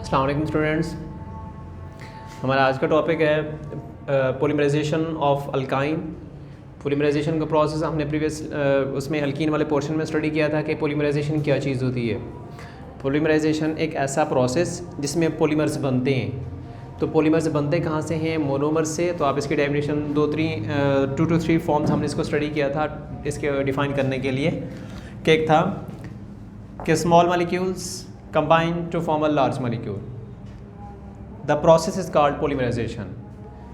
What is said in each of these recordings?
अस्सलाम वालेकुम स्टूडेंट्स। हमारा आज का टॉपिक है पॉलीमराइजेशन ऑफ अल्काइन। पॉलीमराइजेशन का प्रोसेस हमने प्रीवियस उसमें अल्कीन वाले पोर्शन में स्टडी किया था कि पॉलीमराइजेशन क्या चीज़ होती है। पॉलीमराइजेशन एक ऐसा प्रोसेस जिसमें पॉलीमर्स बनते हैं। तो पॉलीमर्स बनते कहाँ से हैं? मोनोमर से। तो आप इसकी डेफिनेशन 2 to 3 फॉर्म्स हमने इसको स्टडी किया था इसके डिफ़ाइन करने के लिए। कि एक था कि small molecules combine to form a large molecule. The process is called polymerization.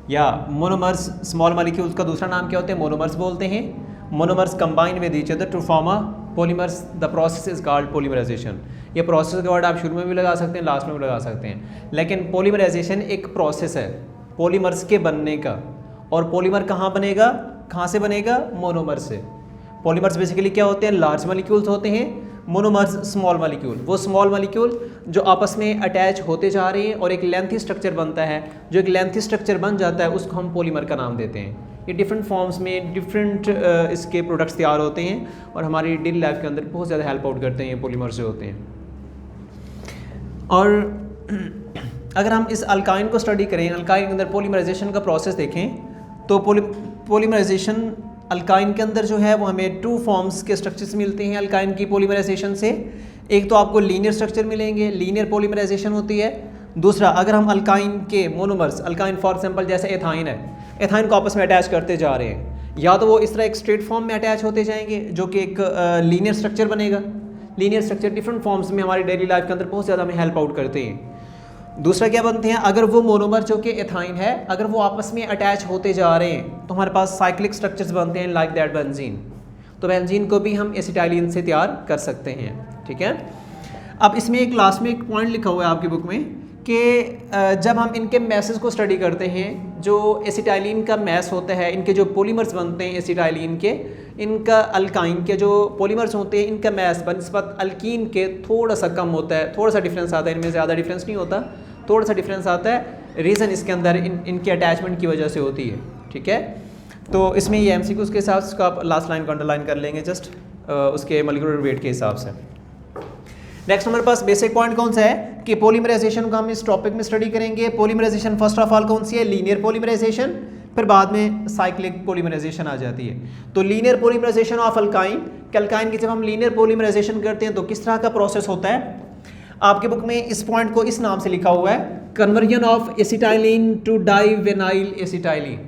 या मोनोमर्स, स्मॉल मॉलिक्यूल्स का दूसरा नाम क्या होते हैं? मोनोमर्स बोलते हैं। Monomers combine with each other to form a polymers. The process is called polymerization. ये प्रोसेस का वर्ड आप शुरू में भी लगा सकते हैं, लास्ट में भी लगा सकते हैं। लेकिन पॉलीमराइजेशन एक प्रोसेस है पॉलीमर्स के बनने का। और पॉलीमर कहाँ बनेगा, कहाँ से बनेगा? मोनोमर से। पॉलीमर्स बेसिकली क्या होते हैं? लार्ज मॉलिक्यूल्स होते हैं। मोनोमर्स स्मॉल मॉलिक्यूल, वो स्मॉल मॉलिक्यूल जो आपस में अटैच होते जा रहे हैं और एक लेंथी स्ट्रक्चर बनता है। जो एक लेंथी स्ट्रक्चर बन जाता है उसको हम पॉलीमर का नाम देते हैं। ये डिफरेंट फॉर्म्स में डिफरेंट इसके प्रोडक्ट्स तैयार होते हैं और हमारी डेली लाइफ के अंदर बहुत ज़्यादा हेल्प आउट करते हैं ये पॉलीमर्स जो होते हैं। और अगर हम इस अल्काइन को स्टडी करें, अल्काइन के अंदर पॉलीमराइजेशन का प्रोसेस देखें तो पॉलीमराइजेशन अल्काइन के अंदर जो है वो हमें 2 फॉर्म्स के स्ट्रक्चर्स मिलते हैं अल्काइन की पॉलीमराइजेशन से। एक तो आपको लीनियर स्ट्रक्चर मिलेंगे, लीनियर पॉलीमराइजेशन होती है। दूसरा, अगर हम अल्काइन के मोनोमर्स, अल्काइन फॉर एग्जांपल जैसे एथाइन है, एथाइन को आपस में अटैच करते जा रहे हैं, या तो वो इस तरह एक स्ट्रेट फॉर्म में अटैच होते जाएंगे जो कि एक लीनियर स्ट्रक्चर बनेगा। लीनियर स्ट्रक्चर डिफरेंट फॉर्म्स में हमारी डेली लाइफ के अंदर बहुत ज़्यादा हमें हेल्प आउट करते हैं। दूसरा क्या बनते हैं? अगर वो मोनोमर जो कि एथाइन है, अगर वो आपस में अटैच होते जा रहे हैं तो हमारे पास साइक्लिक स्ट्रक्चर्स बनते हैं लाइक दैट बेंजीन। तो बेंजीन को भी हम एसिटाइलिन से तैयार कर सकते हैं। ठीक है। अब इसमें एक लास्ट में एक पॉइंट लिखा हुआ है आपकी बुक में कि जब हम इनके मैसेज को स्टडी करते हैं, जो एसिटाइलिन का मैस होता है, इनके जो पॉलीमर्स बनते हैं एसिटाइलिन के, इनका अल्काइन के जो पॉलीमर्स होते हैं इनका मैस बनिस्बत अल्कीन के थोड़ा सा कम होता है। थोड़ा सा डिफरेंस आता है, इनमें ज़्यादा डिफरेंस नहीं होता, थोड़ा सा डिफरेंस आता है। रीज़न इसके अंदर इनके अटैचमेंट की वजह से होती है। ठीक है। तो इसमें ये MCQ के हिसाब से आप लास्ट लाइन को अंडरलाइन कर लेंगे जस्ट उसके मॉलिक्यूलर वेट के हिसाब से। नेक्स्ट हमारे पास बेसिक पॉइंट कौन सा है कि पॉलीमराइजेशन को हम इस टॉपिक में स्टडी करेंगे। पॉलीमराइजेशन फर्स्ट ऑफ ऑल कौन सी है? Linear polymerization. फिर बाद में साइक्लिक पॉलीमराइजेशन आ जाती है। तो linear polymerization of alkyne, alkyne की जब हम लीनियर पॉलीमराइजेशन करते हैं तो किस तरह का प्रोसेस होता है? आपके बुक में इस पॉइंट को इस नाम से लिखा हुआ है, conversion of acetylene to divinyl acetylene.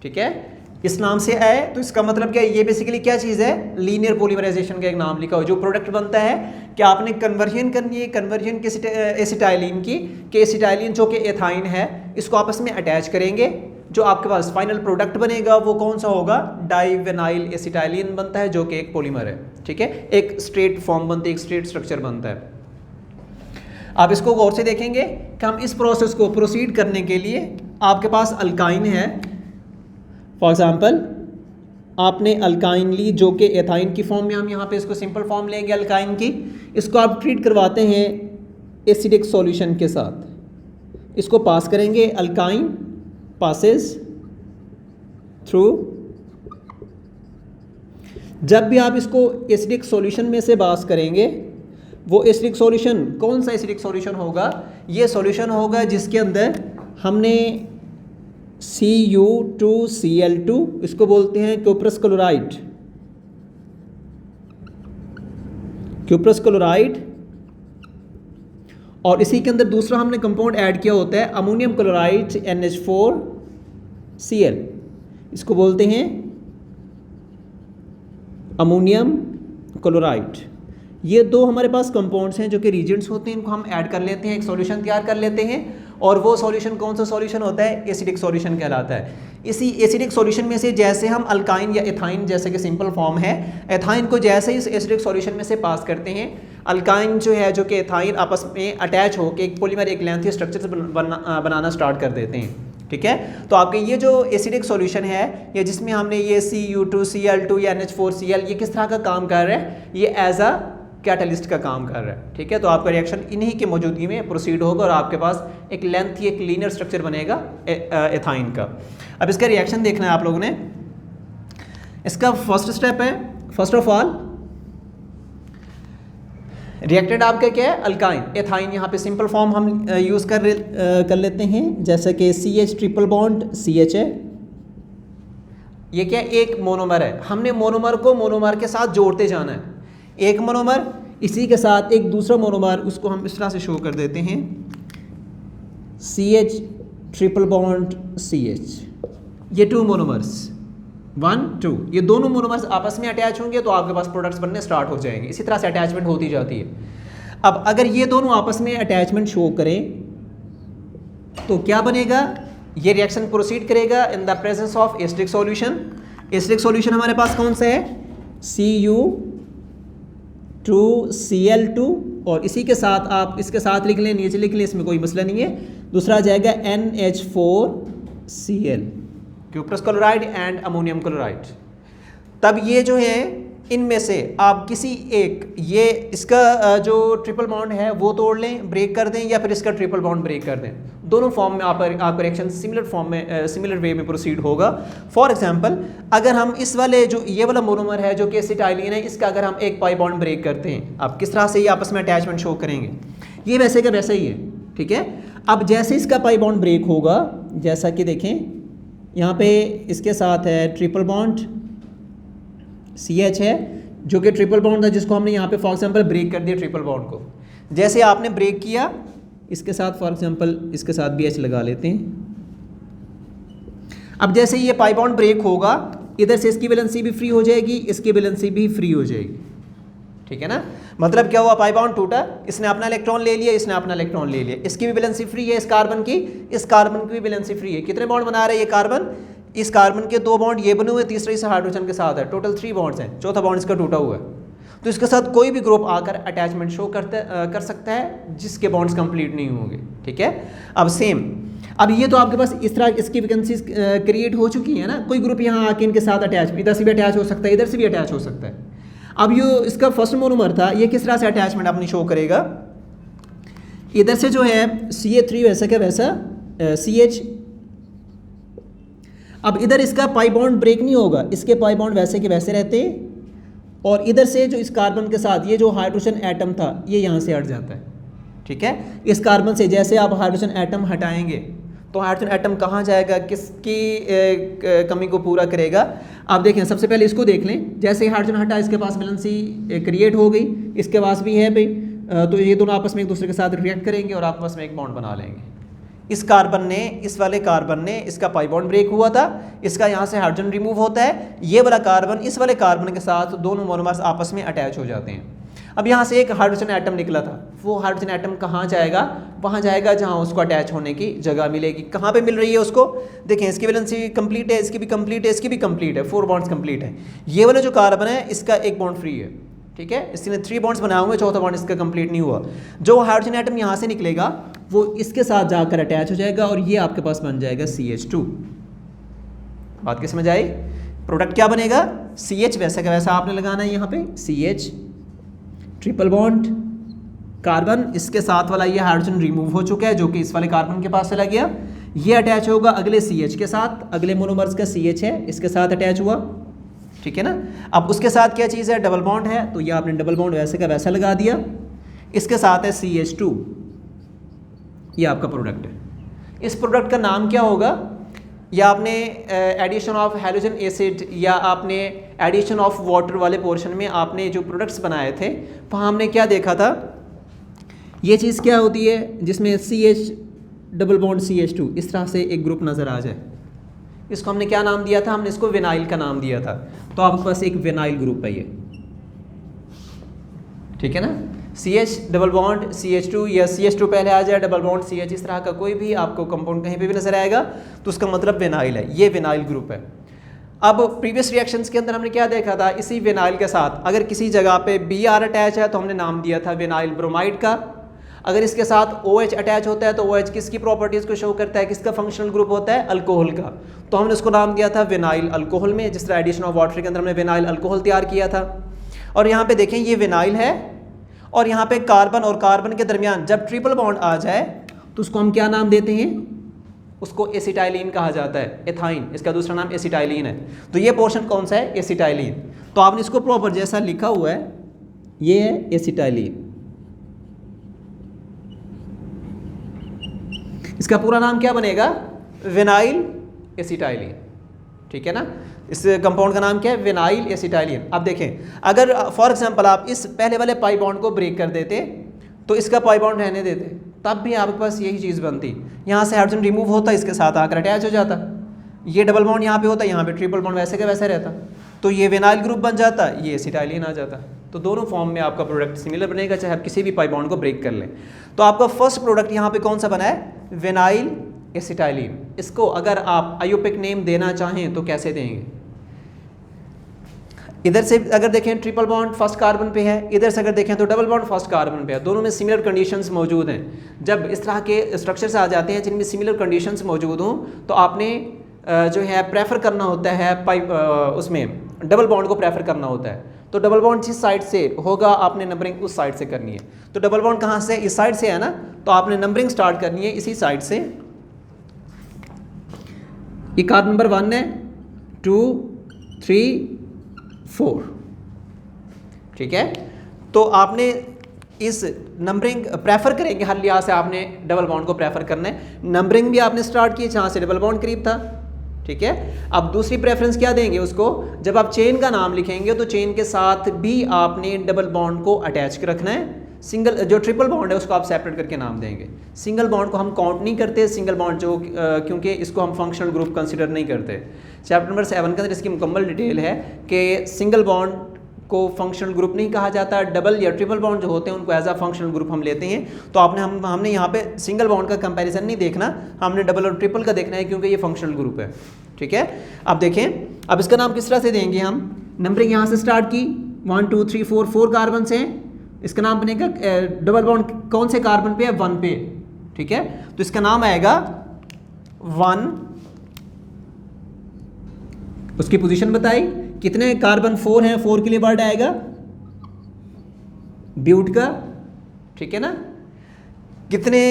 ठीक है, इस नाम से है तो इसका मतलब क्या है? ये बेसिकली क्या चीज़ है? लीनियर पॉलीमराइजेशन का एक नाम लिखा हुआ। जो प्रोडक्ट बनता है कि आपने कन्वर्जन करनी है, कन्वर्जन के एसिटाइलिन की, कि एसिटाइलिन जो कि एथाइन है इसको आपस में अटैच करेंगे। जो आपके पास फाइनल प्रोडक्ट बनेगा वो कौन सा होगा? डाइवेनाइल एसिटाइलिन बनता है जो कि एक पॉलीमर है। ठीक है, एक स्ट्रेट फॉर्म बनती है, एक स्ट्रेट स्ट्रक्चर बनता है। आप इसको गौर से देखेंगे कि हम इस प्रोसेस को प्रोसीड करने के लिए आपके पास अल्काइन है। फॉर एग्जांपल आपने अल्काइन ली जो कि एथाइन की फॉर्म में, हम यहाँ पे इसको सिंपल फॉर्म लेंगे अल्काइन की। इसको आप ट्रीट करवाते हैं एसिडिक सॉल्यूशन के साथ। इसको पास करेंगे, अल्काइन पासेस थ्रू। जब भी आप इसको एसिडिक सॉल्यूशन में से पास करेंगे, वो एसिडिक सॉल्यूशन कौन सा एसिडिक सॉल्यूशन होगा? ये सॉल्यूशन होगा जिसके अंदर हमने Cu2Cl2, इसको बोलते हैं क्यूप्रस क्लोराइड। Cuprous chloride. और इसी के अंदर दूसरा हमने कंपाउंड ऐड किया होता है अमोनियम क्लोराइड NH4Cl, इसको बोलते हैं अमोनियम क्लोराइड। ये 2 हमारे पास कंपाउंड्स हैं जो कि रीजेंट्स होते हैं, इनको हम ऐड कर लेते हैं, एक सॉल्यूशन तैयार कर लेते हैं। और वो सॉल्यूशन कौन सा सॉल्यूशन होता है? एसिडिक सॉल्यूशन कहलाता है। इसी एसिडिक सॉल्यूशन में से जैसे हम अल्काइन या एथाइन, जैसे कि सिंपल फॉर्म है, एथाइन को जैसे ही इस एसिडिक सॉल्यूशन में से पास करते हैं, अल्काइन जो है जो कि एथाइन आपस में अटैच होकर एक पॉलीमर, एक लेंथी स्ट्रक्चर बनाना स्टार्ट कर देते हैं। ठीक है, तो आपके ये जो एसिडिक सॉल्यूशन है या जिसमें हमने ये Cu2Cl2 या NH4Cl, ये किस तरह का काम कर रहा है? ये एज अ कैटलिस्ट का काम कर रहा है। ठीक है, तो आपका रिएक्शन इन्हीं की मौजूदगी में प्रोसीड होगा और आपके पास एक लेंथी, एक लीनियर स्ट्रक्चर बनेगा एथाइन का। अब इसका रिएक्शन देखना है आप लोगों ने। इसका फर्स्ट स्टेप है, फर्स्ट ऑफ ऑल रिएक्टेंट आपका क्या है? अल्काइन। एथाइन यहाँ पे सिंपल फॉर्म हम यूज़ कर लेते हैं, जैसे कि CH ट्रिपल बॉन्ड CH है, ये क्या एक मोनोमर है। हमने मोनोमर को मोनोमर के साथ जोड़ते जाना है, एक मोनोमर इसी के साथ एक दूसरा मोनोमर, उसको हम इस तरह से शो कर देते हैं CH ट्रिपल बॉन्ड CH। ये 2 मोनोमर्स 1 2, ये दोनों मोनोमर्स आपस में अटैच होंगे तो आपके पास प्रोडक्ट्स बनने स्टार्ट हो जाएंगे। इसी तरह से अटैचमेंट होती जाती है। अब अगर ये दोनों आपस में अटैचमेंट शो करें तो क्या बनेगा? ये रिएक्शन प्रोसीड करेगा in the presence of acidic solution. Acidic solution हमारे पास कौन सा है? Cu2Cl2, और इसी के साथ आप इसके साथ लिख लें, नीचे लिख लें, इसमें कोई मसला नहीं है। दूसरा आ जाएगा NH4Cl, cuprous chloride and ammonium chloride. तब ये जो है इनमें से आप किसी एक, ये इसका जो ट्रिपल बॉन्ड है वो तोड़ लें, ब्रेक कर दें, या फिर इसका ट्रिपल बॉन्ड ब्रेक कर दें। दोनों फॉर्म में आपका रिएक्शन सिमिलर फॉर्म में सिमिलर वे में प्रोसीड होगा। फॉर एग्जांपल, अगर हम इस वाले जो ये वाला मोनोमर है जो कि एसिटाइलिन है, इसका अगर हम एक पाई बॉन्ड ब्रेक करते हैं, आप किस तरह से ये आपस में अटैचमेंट शो करेंगे? ये वैसे का वैसा ही है, ठीक है। अब जैसे इसका पाई बॉन्ड ब्रेक होगा, जैसा कि देखें यहाँ पे इसके साथ है ट्रिपल बॉन्ड CH है, जो कि ट्रिपल बॉन्ड था जिसको हमने यहाँ पे फॉर एग्जांपल ब्रेक कर दिया ट्रिपल बॉन्ड को। जैसे आपने ब्रेक किया, इसके साथ फॉर एग्जांपल इसके साथ भी H लगा लेते हैं। अब जैसे ये पाई बॉन्ड ब्रेक होगा, इधर से इसकी वैलेंसी भी फ्री हो जाएगी, इसकी वैलेंसी भी फ्री हो जाएगी, ठीक है ना। मतलब क्या हुआ? पाई बॉन्ड टूटा, इसने अपना इलेक्ट्रॉन ले लिया, इसने अपना इलेक्ट्रॉन ले लिया, इसकी भी वैलेंसी फ्री है, इस कार्बन की, इस कार्बन की भी वैलेंसी फ्री है। कितने बॉन्ड बना रहे हैं ये कार्बन? इस कार्बन के 2 बॉन्ड ये बने हुए, तीसरा इस हाइड्रोजन के साथ है, टोटल 3 बॉन्ड्स हैं, चौथा बॉन्ड इसका टूटा हुआ है। तो इसके साथ कोई भी ग्रुप आकर अटैचमेंट शो कर सकता है जिसके बॉन्ड्स कंप्लीट नहीं होंगे, ठीक है। अब सेम, अब ये तो आपके पास इस तरह इसकी वैकेंसीज क्रिएट हो चुकी है ना। कोई ग्रुप यहाँ आके इनके साथ अटैच, इधर से भी अटैच हो सकता है, इधर से भी अटैच हो सकता है। अब ये इसका फर्स्ट मोनोमर था, ये किस तरह से अटैचमेंट अपनी शो करेगा? इधर से जो है CH3 वैसा क्या वैसा CH। अब इधर इसका पाई बॉन्ड ब्रेक नहीं होगा, इसके पाई बॉन्ड वैसे के वैसे रहते हैं, और इधर से जो इस कार्बन के साथ ये जो हाइड्रोजन एटम था ये यहाँ से हट जाता है, ठीक है। इस कार्बन से जैसे आप हाइड्रोजन एटम हटाएंगे तो हाइड्रोजन एटम कहाँ जाएगा, किसकी कमी को पूरा करेगा? आप देखें, सबसे पहले इसको देख लें, जैसे हाइड्रोजन हटा इसके पास वैलेंसी क्रिएट हो गई, इसके पास भी है भाई, तो ये दोनों आपस में एक दूसरे के साथ रिएक्ट करेंगे और आपस में एक बॉन्ड बना लेंगे। इस कार्बन ने, इस वाले कार्बन ने, इसका पाई बॉन्ड ब्रेक हुआ था, इसका यहाँ से हाइड्रोजन रिमूव होता है, ये वाला कार्बन इस वाले कार्बन के साथ दोनों मोनोमर्स आपस में अटैच हो जाते हैं। अब यहाँ से एक हाइड्रोजन एटम निकला था, वो हाइड्रोजन एटम कहाँ जाएगा? वहाँ जाएगा जहाँ उसको अटैच होने की जगह मिलेगी। कहाँ पे मिल रही है उसको? देखें, इसकी वैलेंसी कंप्लीट है, इसकी भी कंप्लीट है, इसकी भी कंप्लीट है, 4 बॉन्ड्स कंप्लीट है। ये वाला जो कार्बन है इसका एक बॉन्ड फ्री है, ठीक है। इसने 3 बॉन्ड्स बनाए हुए, चौथा बॉन्ड इसका कंप्लीट नहीं हुआ। जो हाइड्रोजन एटम यहाँ से निकलेगा वो इसके साथ जाकर अटैच हो जाएगा और ये आपके पास बन जाएगा CH2। बात क्या समझ आई? प्रोडक्ट क्या बनेगा? CH वैसा का वैसा आपने लगाना है यहाँ पे, CH ट्रिपल बॉन्ड कार्बन, इसके साथ वाला ये हाइड्रोजन रिमूव हो चुका है जो कि इस वाले कार्बन के पास चला गया, ये अटैच होगा अगले CH के साथ, अगले मोनोमर्स का CH है, इसके साथ अटैच हुआ, ठीक है ना। अब उसके साथ क्या चीज़ है? डबल बॉन्ड है, तो ये आपने डबल बॉन्ड वैसे का वैसा लगा दिया, इसके साथ है CH2, ये आपका प्रोडक्ट है। इस प्रोडक्ट का नाम क्या होगा? या आपने एडिशन ऑफ हाइड्रोजन एसिड या आपने एडिशन ऑफ वाटर वाले पोर्शन में आपने जो प्रोडक्ट्स बनाए थे वहाँ हमने क्या देखा था? ये चीज़ क्या होती है जिसमें CH डबल बॉन्ड CH2 इस तरह से एक ग्रुप नज़र आ जाए, इसको हमने क्या नाम दिया था? हमने इसको विनाइल का नाम दिया था। तो आपके पास एक विनाइल ग्रुप है ये, ठीक है ना। CH डबल बॉन्ड CH2 या CH2 पहले आ जाए, डबल बॉन्ड CH, इस तरह का कोई भी आपको कंपाउंड कहीं पे भी नजर आएगा तो उसका मतलब विनाइल है, ये विनाइल ग्रुप है। अब प्रीवियस रिएक्शंस के अंदर हमने क्या देखा था? इसी विनाइल के साथ अगर किसी जगह पे Br अटैच है तो हमने नाम दिया था विनाइल ब्रोमाइड का। अगर इसके साथ OH अटैच होता है तो OH किसकी प्रॉपर्टीज़ को शो करता है? किसका फंक्शनल ग्रुप होता है? अल्कोहल का। तो हमने उसको नाम दिया था विनाइल अल्कोहल में, जिस तरह एडिशन ऑफ वाटर के अंदर हमने विनाइल अल्कोहल तैयार किया था। और यहाँ पे देखें ये विनाइल है और यहाँ पे कार्बन और कार्बन के दरमियान जब ट्रिपल बॉन्ड आ जाए तो उसको हम क्या नाम देते हैं? उसको एसिटाइलिन कहा जाता है, एथाइन, इसका दूसरा नाम एसिटाइलिन है। तो ये पोर्शन कौन सा है? एसिटाइलिन। तो आपने इसको प्रॉपर जैसा लिखा हुआ है ये है एसिटाइलिन, इसका पूरा नाम क्या बनेगा? विनाइल एसिटाइलिन, ठीक है ना। इस कंपाउंड का नाम क्या है? Vinyl acetylene. अब देखें, अगर फॉर एग्जांपल आप इस पहले वाले पाई बॉन्ड को ब्रेक कर देते तो इसका पाई बॉन्ड रहने देते, तब भी आपके पास यही चीज़ बनती। यहाँ से हाइड्रोजन रिमूव होता, इसके साथ आकर अटैच हो जाता, ये डबल बॉन्ड यहाँ पे होता, यहाँ पे ट्रिपल बॉन्ड वैसे का वैसे रहता, तो ये विनाइल ग्रुप बन जाता, ये एसिटाइलिन आ जाता। तो दोनों फॉर्म में आपका प्रोडक्ट सिमिलर बनेगा, चाहे आप किसी भी पाई बॉन्ड को ब्रेक कर लें। तो आपका फर्स्ट प्रोडक्ट यहाँ पे कौन सा बना है? Vinyl acetylene. इसको अगर आप आयोपिक नेम देना चाहें तो कैसे देंगे? इधर से अगर देखें ट्रिपल बॉन्ड फर्स्ट कार्बन पे है, इधर से अगर देखें तो डबल बॉन्ड फर्स्ट कार्बन पे है, दोनों में सिमिलर कंडीशंस मौजूद हैं। जब इस तरह के स्ट्रक्चर्स आ जाते हैं जिनमें सिमिलर कंडीशंस मौजूद हों, तो आपने जो है प्रेफर करना होता है उसमें डबल बॉन्ड को प्रेफर करना होता है। तो डबल बॉन्ड जिस साइड से होगा आपने नंबरिंग उस साइड से करनी है। तो डबल बॉन्ड कहाँ से? इस साइड से है ना, तो आपने नंबरिंग स्टार्ट करनी है इसी साइड से। ये कार्बन नंबर 1 है, 2, 3, 4, ठीक है। तो आपने इस नंबरिंग प्रेफर करेंगे, हर लिहाज से आपने डबल बॉन्ड को प्रेफर करना है। नंबरिंग भी आपने स्टार्ट की जहाँ से डबल बॉन्ड करीब था, ठीक है। अब दूसरी प्रेफरेंस क्या देंगे उसको? जब आप चेन का नाम लिखेंगे तो चेन के साथ भी आपने डबल बॉन्ड को अटैच कर रखना है। सिंगल जो ट्रिपल बॉन्ड है उसको आप सेपरेट करके नाम देंगे। सिंगल बॉन्ड को हम काउंट नहीं करते, सिंगल बॉन्ड जो क्योंकि इसको हम फंक्शनल ग्रुप कंसिडर नहीं करते। चैप्टर नंबर 7 के अंदर इसकी मुकम्मल डिटेल है कि सिंगल बॉन्ड को फंक्शनल ग्रुप नहीं कहा जाता, डबल या ट्रिपल बॉन्ड जो होते हैं उनको एज अ फंक्शनल ग्रुप हम लेते हैं। तो हमने यहाँ पे सिंगल बॉन्ड का कंपैरिजन नहीं देखना, हमने डबल और ट्रिपल का देखना है क्योंकि ये फंक्शनल ग्रुप है, ठीक है। अब देखें, अब इसका नाम किस तरह से देंगे हम? नंबरिंग यहाँ से स्टार्ट की, 1 2 3 4 कार्बन से, इसका नाम बनेगा डबल बॉन्ड कौन से कार्बन पे है? 1 पे, ठीक है। तो इसका नाम आएगा 1, उसकी पोजीशन बताई, कितने कार्बन? 4 हैं, 4 के लिए वर्ड आएगा ब्यूट का, ठीक है ना। कितने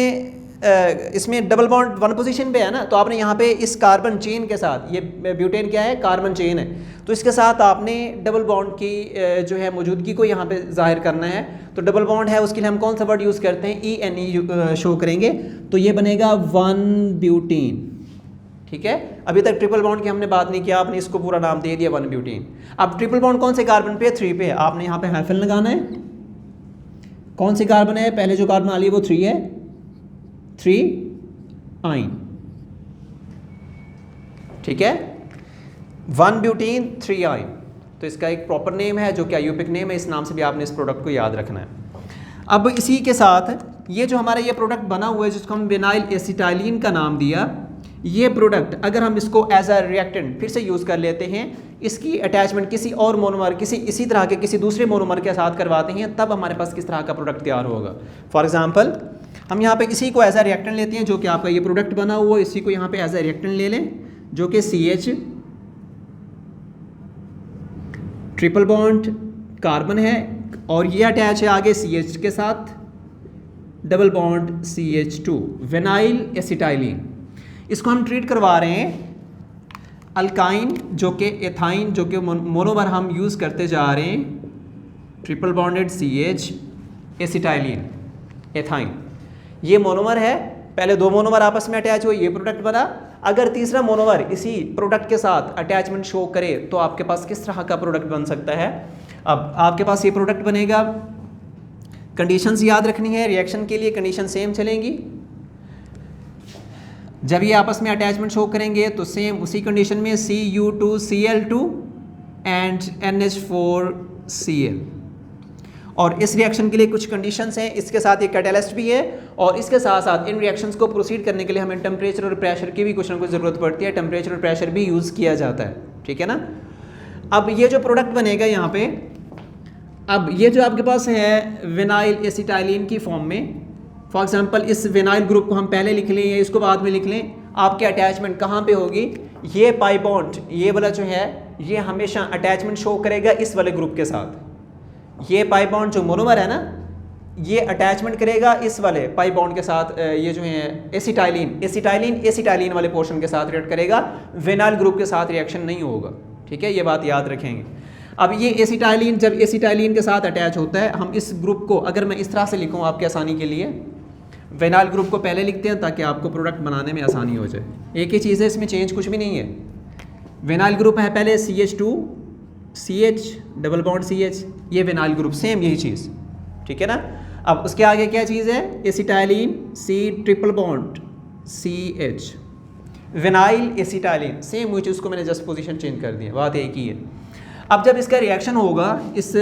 इसमें डबल बॉन्ड 1 पोजीशन पे है ना, तो आपने यहाँ पे इस कार्बन चेन के साथ, ये ब्यूटेन क्या है? कार्बन चेन है, तो इसके साथ आपने डबल बॉन्ड की जो है मौजूदगी को यहाँ पे जाहिर करना है। तो डबल बॉन्ड है उसके लिए हम कौन सा वर्ड यूज़ करते हैं? ENE शो करेंगे, तो ये बनेगा 1 ब्यूटीन, ठीक है। अभी तक ट्रिपल बॉन्ड की हमने बात नहीं किया, आपने इसको पूरा नाम दे दिया 1 ब्यूटीन। अब ट्रिपल बॉन्ड कौन से कार्बन पे है? 3 पे है, आपने यहाँ पे हाइफन लगाना है। कौन सी कार्बन है? पहले जो कार्बन आ रही है वो 3 है, 3 आइन, ठीक है। 1 ब्यूटीन 3 आइन, तो इसका एक प्रॉपर नेम है जो कि आयोपिक नेम है, इस नाम से भी आपने इस प्रोडक्ट को याद रखना है। अब इसी के साथ ये जो हमारा ये प्रोडक्ट बना हुआ है जिसको हम विनाइल एसिटाइलिन का नाम दिया, ये प्रोडक्ट अगर हम इसको एज अ रिएक्टेंट फिर से यूज़ कर लेते हैं, इसकी अटैचमेंट किसी और मोनोमर, किसी इसी तरह के किसी दूसरे मोनोमर के साथ करवाते हैं, तब हमारे पास किस तरह का प्रोडक्ट तैयार होगा। फॉर एग्जांपल हम यहाँ पे इसी को एज अ रिएक्टेंट लेते हैं, जो कि आपका ये प्रोडक्ट बना हुआ है, इसी को यहाँ पे एज अ रिएक्टेंट ले लें, जो कि CH ट्रिपल बॉन्ड कार्बन है और ये अटैच है आगे CH के साथ double bond CH2 vinyl acetylene. इसको हम ट्रीट करवा रहे हैं अल्काइन जो कि एथाइन, जो कि मोनोमर हम यूज़ करते जा रहे हैं, triple bonded CH acetylene ethyne, ये मोनोमर है। पहले 2 मोनोमर आपस में अटैच हुए, ये प्रोडक्ट बना। अगर तीसरा मोनोमर इसी प्रोडक्ट के साथ अटैचमेंट शो करे तो आपके पास किस तरह का प्रोडक्ट बन सकता है? अब आपके पास ये प्रोडक्ट बनेगा, कंडीशंस याद रखनी है, रिएक्शन के लिए कंडीशन सेम चलेंगी। जब ये आपस में अटैचमेंट शो करेंगे तो सेम उसी कंडीशन में Cu2Cl2 एंड NH4Cl। और इस रिएक्शन के लिए कुछ कंडीशंस हैं, इसके साथ ये कैटालिस्ट भी है और इसके साथ साथ इन रिएक्शंस को प्रोसीड करने के लिए हमें टेम्परेचर और प्रेशर की भी कुछ ना कुछ ज़रूरत पड़ती है। टेम्परेचर और प्रेशर भी यूज़ किया जाता है, ठीक है ना। अब ये जो प्रोडक्ट बनेगा यहाँ पे, अब ये जो आपके पास है विनाइल एसिटाइलिन की फॉर्म में, फॉर एग्जांपल इस विनाइल ग्रुप को हम पहले लिख लें या इसको बाद में लिख लें, आपके अटैचमेंट कहाँ पे होगी? ये पाई बॉन्ड ये वाला जो है ये हमेशा अटैचमेंट शो करेगा इस वाले ग्रुप के साथ। ये पाई बॉन्ड जो मोनोमर है ना, ये अटैचमेंट करेगा इस वाले पाई बॉन्ड के साथ, ये जो है एसिटाइलिन वाले पोर्शन के साथ रिएक्ट करेगा, विनाइल ग्रुप के साथ रिएक्शन नहीं होगा, ठीक है, ये बात याद रखेंगे। अब ये एसिटाइलिन जब एसिटाइलिन के साथ अटैच होता है, हम इस ग्रुप को अगर मैं इस तरह से लिखूँ आपकी आसानी के लिए, विनाइल ग्रुप को पहले लिखते हैं ताकि आपको प्रोडक्ट बनाने में आसानी हो जाए। एक ही चीज़ है, इसमें चेंज कुछ भी नहीं है। विनाइल ग्रुप है पहले CH2 CH double bond CH, ये विनाइल ग्रुप सेम यही चीज़, ठीक है ना। अब उसके आगे क्या चीज़ है, acetylene C triple bond CH, vinyl acetylene same वही चीज़, उसको मैंने जस्ट पोजीशन चेंज कर दी है, बात एक ही है। अब जब इसका रिएक्शन होगा इस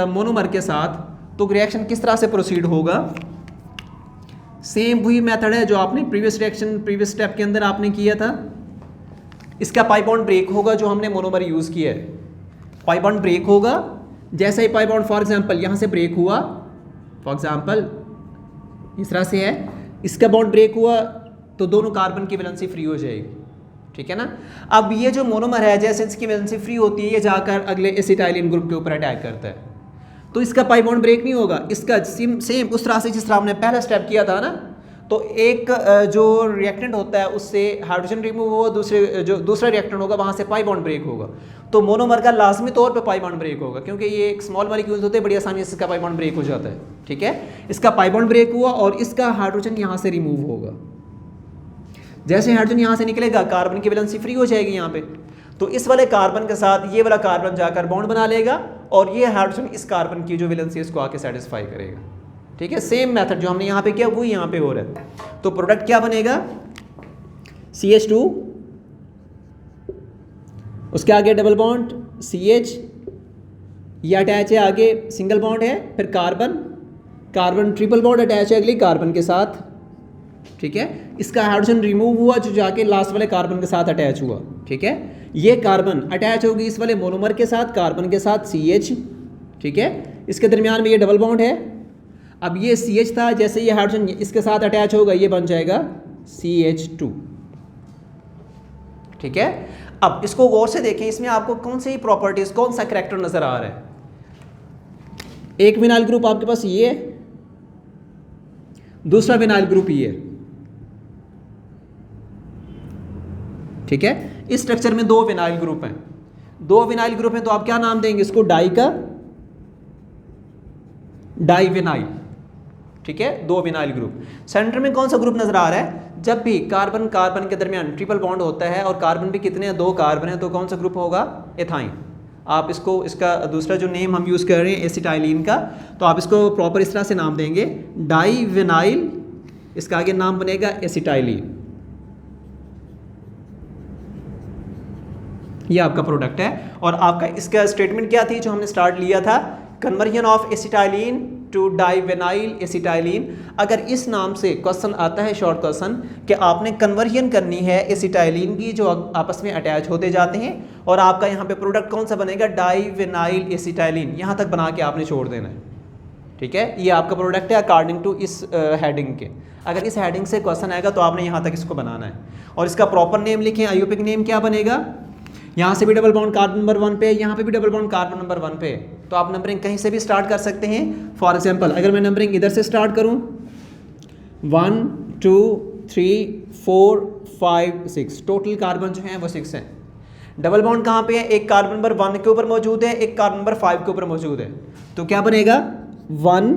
मोनोमर के साथ, तो रिएक्शन किस तरह से प्रोसीड होगा, सेम वही मेथड है जो आपने प्रीवियस रिएक्शन प्रीवियस स्टेप के अंदर आपने किया था। इसका पाई बॉन्ड ब्रेक होगा जो हमने मोनोमर यूज़ किया है, पाई बॉन्ड ब्रेक होगा। जैसे ही पाई बॉन्ड फॉर एग्जांपल यहाँ से ब्रेक हुआ, फॉर एग्जांपल इस तरह से है, इसका बॉन्ड ब्रेक हुआ तो दोनों कार्बन की वैलेंसी फ्री हो जाएगी, ठीक है ना। अब ये जो मोनोमर है जैसे इसकी वैलेंसी फ्री होती है, ये जाकर अगले एसिटाइलिन ग्रुप के ऊपर अटैक करता है, तो इसका पाई बॉन्ड ब्रेक नहीं होगा। इसका सेम उस तरह से जिस तरह हमने पहला स्टेप किया था ना, तो एक जो रिएक्टेंट होता है उससे हाइड्रोजन रिमूव होगा, दूसरा रिएक्टेंट होगा वहाँ से पाई बॉन्ड ब्रेक होगा, तो मोनोमर का लाजमी तौर पे पाई बॉन्ड ब्रेक होगा, क्योंकि ये एक स्मॉल मॉलिक्यूल्स होते हैं, बड़ी आसानी से इसका पाई बॉन्ड ब्रेक हो जाता है, ठीक है। इसका पाई बॉन्ड ब्रेक हुआ और इसका हाइड्रोजन यहाँ से रिमूव होगा। जैसे हाइड्रोजन यहाँ से निकलेगा, कार्बन की वैलेंसी फ्री हो जाएगी यहाँ पे, तो इस वाले कार्बन के साथ ये वाला कार्बन जाकर बॉन्ड बना लेगा और ये हाइड्रोजन इस कार्बन की जो वैलेंसी है इसको आके सेटिस्फाई करेगा, ठीक है। सेम मेथड जो हमने यहाँ पे किया वही यहाँ पे हो रहा है। तो प्रोडक्ट क्या बनेगा, CH2, उसके आगे डबल बॉन्ड CH, ये अटैच है आगे सिंगल बॉन्ड है, फिर कार्बन ट्रिपल बॉन्ड अटैच है अगली कार्बन के साथ, ठीक है। इसका हाइड्रोजन रिमूव हुआ जो जाके लास्ट वाले कार्बन के साथ अटैच हुआ, ठीक है। ये कार्बन अटैच होगी इस वाले मोनोमर के साथ, कार्बन के साथ CH, ठीक है। इसके दरमियान में ये डबल बॉन्ड है। अब ये CH था, जैसे ये हाइड्रोजन इसके साथ अटैच होगा ये बन जाएगा CH2, ठीक है। अब इसको गौर से देखें, इसमें आपको कौन सी प्रॉपर्टीज, कौन सा करैक्टर नजर आ रहा है। एक विनाइल ग्रुप आपके पास ये है, दूसरा विनाइल ग्रुप ये है, ठीक है। इस स्ट्रक्चर में दो विनाइल ग्रुप हैं, तो आप क्या नाम देंगे इसको, डाई विनाइल, ठीक है। दो विनाइल ग्रुप। सेंटर में कौन सा ग्रुप नजर आ रहा है, जब भी कार्बन के दरमियान ट्रिपल बॉन्ड होता है और कार्बन भी कितने हैं, दो कार्बन है, तो कौन सा ग्रुप होगा, एथाइन। आप इसका दूसरा जो नेम हम यूज़ कर रहे हैं एसिटाइलिन का, तो आप इसको प्रॉपर इस तरह से नाम देंगे, डाई विनाइल, इसका आगे नाम बनेगा एसिटाइलिन। ये आपका प्रोडक्ट है। और आपका इसका स्टेटमेंट क्या थी जो हमने स्टार्ट लिया था, conversion of acetylene to divinyl acetylene. अगर इस नाम से क्वेश्चन आता है, शॉर्ट क्वेश्चन, कि आपने कन्वर्जन करनी है एसिटाइलिन की जो आपस में अटैच होते जाते हैं, और आपका यहाँ पे प्रोडक्ट कौन सा बनेगा, डाइविनाइल एसिटाइलिन, यहाँ तक बना के आपने छोड़ देना है, ठीक है। ये आपका प्रोडक्ट है अकॉर्डिंग टू इस हेडिंग के। अगर इस हेडिंग से क्वेश्चन आएगा तो आपने यहाँ तक इसको बनाना है, और इसका प्रॉपर नेम लिखें। आईयूपीएक नेम क्या बनेगा, यहाँ से भी डबल बॉन्ड कार्बन नंबर 1 पे, यहाँ पे भी डबल बॉन्ड कार्बन नंबर 1 पे, तो आप नंबरिंग कहीं से भी स्टार्ट कर सकते हैं। फॉर एग्जांपल अगर मैं नंबरिंग इधर से स्टार्ट करूँ, 1 2 3 4 5 6, टोटल कार्बन जो हैं वो 6 हैं। डबल बॉन्ड कहाँ पे है, एक कार्बन नंबर 1 के ऊपर मौजूद है, एक कार्बन नंबर 5 के ऊपर मौजूद है, तो क्या बनेगा 1,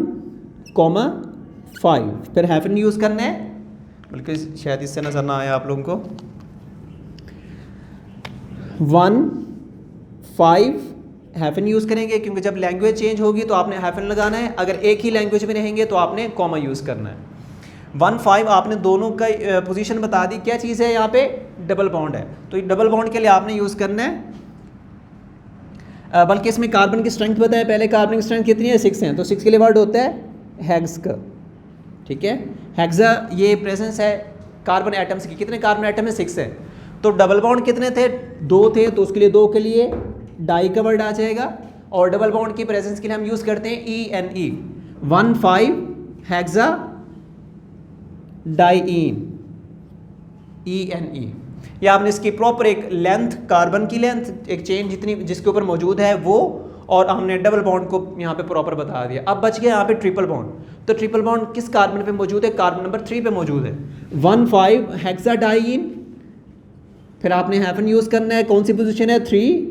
5, फिर हाइफन यूज़ करना है, बल्कि शायद इससे नज़र ना आए आप लोगों को, 1 5 हाइफन यूज़ करेंगे, क्योंकि जब लैंग्वेज चेंज होगी तो आपने हाइफन लगाना है। अगर एक ही लैंग्वेज में रहेंगे तो आपने कॉमा यूज़ करना है। 1 5 आपने दोनों का पोजीशन बता दी, क्या चीज़ है यहाँ पे, डबल बॉन्ड है, तो डबल बॉन्ड के लिए आपने यूज़ करना है। बल्कि इसमें कार्बन की स्ट्रेंथ बताया, पहले कार्बन की स्ट्रेंथ कितनी है, 6 है, तो 6 के लिए वर्ड होता है हेक्स का, ठीक है। हेक्सा ये प्रेजेंस है कार्बन एटम्स की, कितने कार्बन एटम है, 6 है, तो डबल बॉन्ड कितने थे, 2 थे, तो उसके लिए 2 के लिए डाई का वर्ड आ जाएगा। और डबल बॉन्ड की प्रेजेंस के लिए हम यूज़ करते हैं ENE, 1 5 हेक्सा डाईन, ENE। या आपने इसकी प्रॉपर एक लेंथ, कार्बन की लेंथ, एक चेन जितनी जिसके ऊपर मौजूद है वो, और हमने डबल बॉन्ड को यहाँ पे प्रॉपर बता दिया। अब बच गया यहाँ पे ट्रिपल बॉन्ड, तो ट्रिपल बॉन्ड किस कार्बन पे मौजूद है, कार्बन नंबर 3 पे मौजूद है। 1 5 हेक्सा डाईन, फिर आपने हाइफन यूज़ करना है, कौन सी पोजीशन है, 3,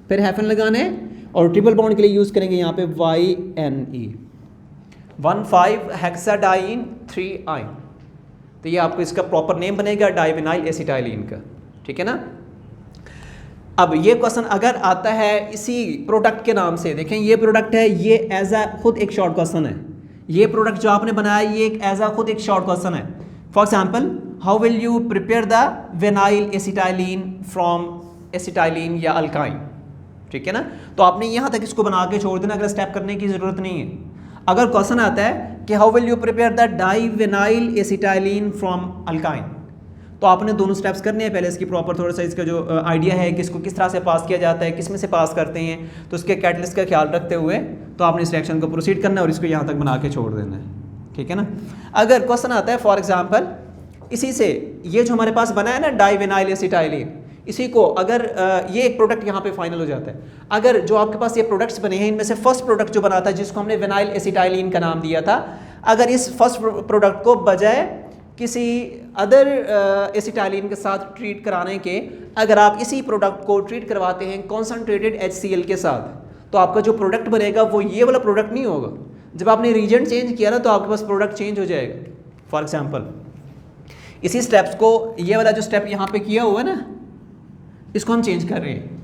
फिर हाइफन लगाना है, और ट्रिपल बॉन्ड के लिए यूज़ करेंगे यहाँ पे YNE, 1 5 हेक्साडाइन 3 आइन। तो ये आपको इसका प्रॉपर नेम बनेगा डाइविनाइल एसिटाइलिन का, ठीक है ना। अब ये क्वेश्चन अगर आता है इसी प्रोडक्ट के नाम से, देखें ये प्रोडक्ट है, ये एज अ खुद एक शॉर्ट क्वेश्चन है, ये प्रोडक्ट जो आपने बनाया ये एक एज अ खुद एक शॉर्ट क्वेश्चन है। For example, how will you prepare the vinyl acetylene from acetylene या अल्काइन, ठीक है ना। तो आपने यहाँ तक इसको बना के छोड़ देना, अगर स्टेप करने की ज़रूरत नहीं है। अगर क्वेश्चन आता है कि how will you prepare the divinyl acetylene from alkyne, तो आपने दोनों स्टेप्स करने हैं। पहले इसकी प्रॉपर थोड़ा सा इसका जो आइडिया है कि इसको किस तरह से पास किया जाता है, किस में से पास करते हैं, तो उसके कैटलिस्ट का ख्याल रखते हुए तो आपने इस रिएक्शन को प्रोसीड करना है और इसको यहाँ तक बना के छोड़ देना है, ठीक है ना। अगर क्वेश्चन आता है फॉर एग्जाम्पल इसी से, ये जो हमारे पास बना है ना डाइविनाइल एसिटाइलिन, इसी को अगर ये एक प्रोडक्ट यहाँ पे फाइनल हो जाता है। अगर जो आपके पास ये प्रोडक्ट्स बने हैं इनमें से फर्स्ट प्रोडक्ट जो बना था जिसको हमने विनाइल एसिटाइलिन का नाम दिया था, अगर इस फर्स्ट प्रोडक्ट को बजाय किसी अदर एसिटाइलिन के साथ ट्रीट कराने के अगर आप इसी प्रोडक्ट को ट्रीट करवाते हैं कॉन्सनट्रेटेड HCl के साथ, तो आपका जो प्रोडक्ट बनेगा वो ये वाला प्रोडक्ट नहीं होगा। जब आपने रीजेंट चेंज किया ना तो आपके पास प्रोडक्ट चेंज हो जाएगा। फॉर एग्जाम्पल इसी स्टेप्स को, ये वाला जो स्टेप यहाँ पे किया हुआ है ना, इसको हम चेंज कर रहे हैं।